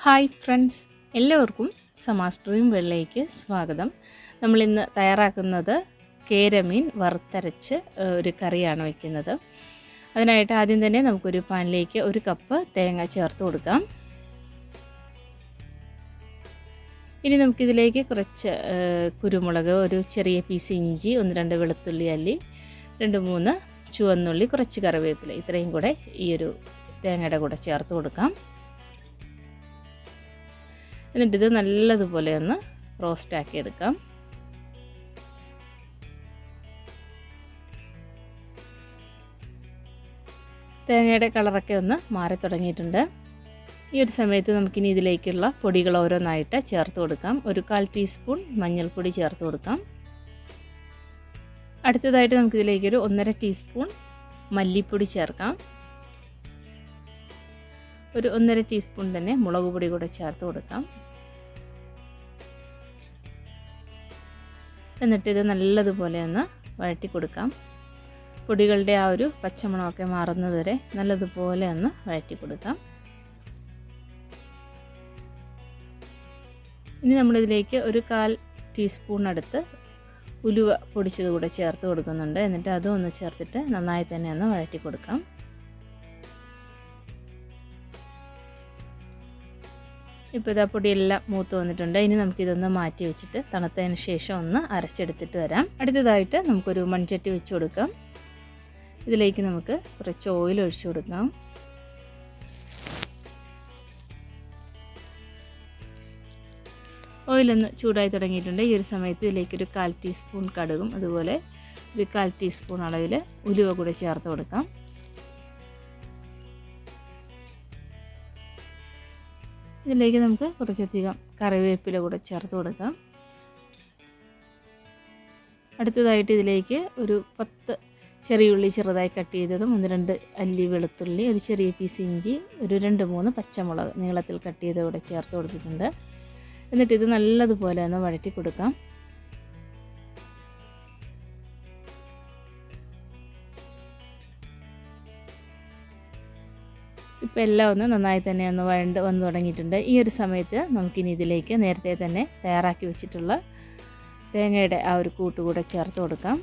Hi friends, എല്ലാവർക്കും സമാസ് dream വേൾഡിലേക്ക് സ്വാഗതം. നമ്മളിന്ന് തയ്യാറാക്കുന്നത് കേരമീൻ വറുത്തരച്ച് ഒരു കറിയാണ് വയ്ക്കുന്നത്. അതിനായിട്ട് ആദ്യം തന്നെ നമുക്കൊരു പാനിലേക്ക് 1 കപ്പ് തേങ്ങ ചേർത്ത് കൊടുക്കാം. ഇനി നമുക്കിതിലേക്ക് കുറച്ച് കുരുമുളക്, ഒരു ചെറിയ പീസ് ഇഞ്ചി, 1-2 വെളുത്തുള്ളി അല്ലി, 2-3 ചുവന്നുള്ളി, കുറച്ച് കറിവേപ്പില, ഇത്രയും കൂടെ ഈ ഒരു തേങ്ങയുടെ കൂടെ ചേർത്ത് കൊടുക്കാം. എന്നിട്ടിത് നല്ലതുപോലെ ഒന്ന് റോസ്റ്റാക്കി എടുക്കാം. തേങ്ങയുടെ കളറൊക്കെ ഒന്ന് മാറി തുടങ്ങിയിട്ടുണ്ട്. ഈ ഒരു സമയത്ത് നമുക്കിനി ഇതിലേക്കുള്ള പൊടികൾ ഓരോന്നായിട്ട് ചേർത്ത് കൊടുക്കാം. ഒരു 1/4 ടീസ്പൂൺ മഞ്ഞൾപ്പൊടി ചേർത്ത് കൊടുക്കാം. അടുത്തതായിട്ട് നമുക്കിതിലേക്കൊരു 1.5 ടീസ്പൂൺ മല്ലിപ്പൊടി ചേർക്കാം. ഒരു 1.5 ടീസ്പൂൺ തന്നെ മുളക് പൊടി കൂടെ ചേർത്ത് കൊടുക്കാം. എന്നിട്ടിത് നല്ലതുപോലെ ഒന്ന് വഴറ്റി കൊടുക്കാം. പൊടികളുടെ ആ ഒരു പച്ചമണമൊക്കെ മാറുന്നതുവരെ നല്ലതുപോലെ ഒന്ന് വഴറ്റി കൊടുക്കാം. ഇനി നമ്മളിതിലേക്ക് ഒരു 1/4 ടീസ്പൂൺ അടുത്ത് ഉലുവ പൊടിച്ചത് കൂടെ ചേർത്ത് കൊടുക്കുന്നുണ്ട്. എന്നിട്ട് അതും ഒന്ന് ചേർത്തിട്ട് നന്നായി തന്നെ ഒന്ന് വഴറ്റി കൊടുക്കാം. ഇപ്പോൾ ഇതാ പൊടിയെല്ലാം മൂത്ത് വന്നിട്ടുണ്ട്. ഇനി നമുക്കിതൊന്ന് മാറ്റി വെച്ചിട്ട് തണുത്തതിന് ശേഷം ഒന്ന് അരച്ചെടുത്തിട്ട് വരാം. അടുത്തതായിട്ട് നമുക്കൊരു മൺചട്ടി വെച്ച് കൊടുക്കാം. ഇതിലേക്ക് നമുക്ക് കുറച്ച് ഓയിൽ ഒഴിച്ചു കൊടുക്കാം. ഓയിലൊന്ന് ചൂടായി തുടങ്ങിയിട്ടുണ്ട്. ഈ ഒരു സമയത്ത് ഇതിലേക്കൊരു 1/4 ടീസ്പൂൺ കടുകും അതുപോലെ ഒരു 1/4 ടീസ്പൂൺ അളവിൽ ഉലുവ കൂടെ ചേർത്ത് കൊടുക്കാം. ഇതിലേക്ക് നമുക്ക് കുറച്ചധികം കറിവേപ്പില കൂടെ ചേർത്ത് കൊടുക്കാം. അടുത്തതായിട്ട് ഇതിലേക്ക് ഒരു 10 ചെറിയുള്ളി ചെറുതായി കട്ട് ചെയ്തതും, 1-2 അല്ലി വെളുത്തുള്ളി, ഒരു ചെറിയ പീസ് ഇഞ്ചി, ഒരു 2-3 പച്ചമുളക് നീളത്തിൽ കട്ട് ചെയ്ത് കൂടെ ചേർത്ത് കൊടുത്തിട്ടുണ്ട്. എന്നിട്ട് ഇത് നല്ലതുപോലെ ഒന്ന് വഴറ്റി കൊടുക്കാം. ഇപ്പോൾ എല്ലാം ഒന്ന് നന്നായി തന്നെ ഒന്ന് വന്ന് തുടങ്ങിയിട്ടുണ്ട്. ഈ ഒരു സമയത്ത് നമുക്കിനി ഇതിലേക്ക് നേരത്തെ തന്നെ തയ്യാറാക്കി വെച്ചിട്ടുള്ള തേങ്ങയുടെ ആ ഒരു കൂട്ടുകൂടെ ചേർത്ത് കൊടുക്കാം.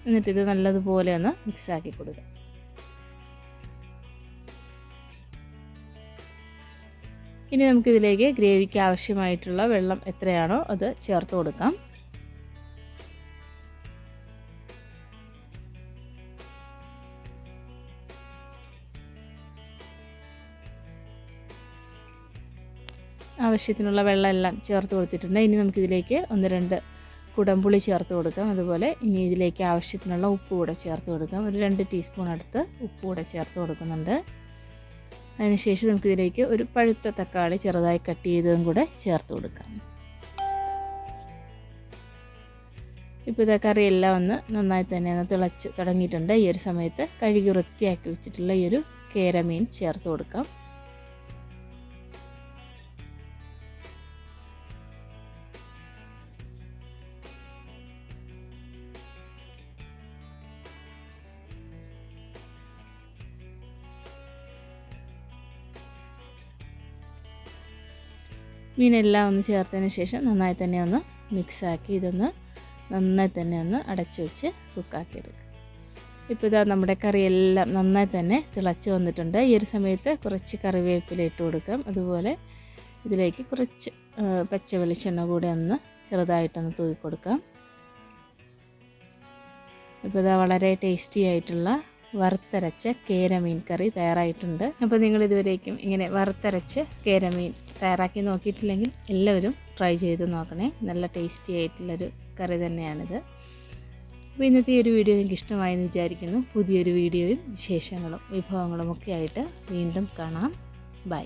എന്നിട്ടിത് നല്ലതുപോലെ ഒന്ന് മിക്സാക്കി കൊടുക്കാം. ഇനി നമുക്കിതിലേക്ക് ഗ്രേവിക്ക് ആവശ്യമായിട്ടുള്ള വെള്ളം എത്രയാണോ അത് ചേർത്ത് കൊടുക്കാം. ആവശ്യത്തിനുള്ള വെള്ളം എല്ലാം ചേർത്ത് കൊടുത്തിട്ടുണ്ട്. ഇനി നമുക്കിതിലേക്ക് 1-2 കുടംപുളി ചേർത്ത് കൊടുക്കാം. അതുപോലെ ഇനി ഇതിലേക്ക് ആവശ്യത്തിനുള്ള ഉപ്പ് കൂടെ ചേർത്ത് കൊടുക്കാം. ഒരു 2 ടീസ്പൂൺ അടുത്ത് ഉപ്പ് കൂടെ ചേർത്ത് കൊടുക്കുന്നുണ്ട്. അതിനുശേഷം നമുക്കിതിലേക്ക് ഒരു പഴുത്ത തക്കാളി ചെറുതായി കട്ട് ചെയ്തതും കൂടെ ചേർത്ത് കൊടുക്കാം. ഇപ്പോൾ ഇത് കറിയെല്ലാം ഒന്ന് നന്നായി തന്നെ ഒന്ന് തിളച്ച് തുടങ്ങിയിട്ടുണ്ട്. ഈ ഒരു സമയത്ത് കഴുകി വൃത്തിയാക്കി വെച്ചിട്ടുള്ള ഈ ഒരു കേരമീൻ ചേർത്ത് കൊടുക്കാം. മീനെല്ലാം ഒന്ന് ചേർത്തതിന് ശേഷം നന്നായി തന്നെ ഒന്ന് മിക്സാക്കി ഇതൊന്ന് നന്നായി തന്നെ ഒന്ന് അടച്ചു വെച്ച് കുക്കാക്കി എടുക്കുക. ഇപ്പോൾ ഇതാ നമ്മുടെ കറിയെല്ലാം നന്നായി തന്നെ തിളച്ച് വന്നിട്ടുണ്ട്. ഈ ഒരു സമയത്ത് കുറച്ച് കറിവേപ്പില ഇട്ട് കൊടുക്കാം. അതുപോലെ ഇതിലേക്ക് കുറച്ച് പച്ച വെളിച്ചെണ്ണ കൂടെ ഒന്ന് ചെറുതായിട്ടൊന്ന് തൂക്കി കൊടുക്കാം. ഇപ്പോൾ ഇതാ വളരെ ടേസ്റ്റി ആയിട്ടുള്ള വറുത്തരച്ച കേരമീൻ കറി തയ്യാറായിട്ടുണ്ട്. അപ്പോൾ നിങ്ങൾ ഇതുവരേക്കും ഇങ്ങനെ വറുത്തരച്ച് കേരമീൻ തയ്യാറാക്കി നോക്കിയിട്ടില്ലെങ്കിൽ എല്ലാവരും ട്രൈ ചെയ്ത് നോക്കണേ. നല്ല ടേസ്റ്റി ആയിട്ടുള്ളൊരു കറി തന്നെയാണിത്. അപ്പോൾ ഇന്നത്തെ ഈ ഒരു വീഡിയോ നിങ്ങൾക്ക് ഇഷ്ടമായെന്ന് വിചാരിക്കുന്നു. പുതിയൊരു വീഡിയോയും വിശേഷങ്ങളും വിഭവങ്ങളും ഒക്കെ ആയിട്ട് വീണ്ടും കാണാം. ബൈ.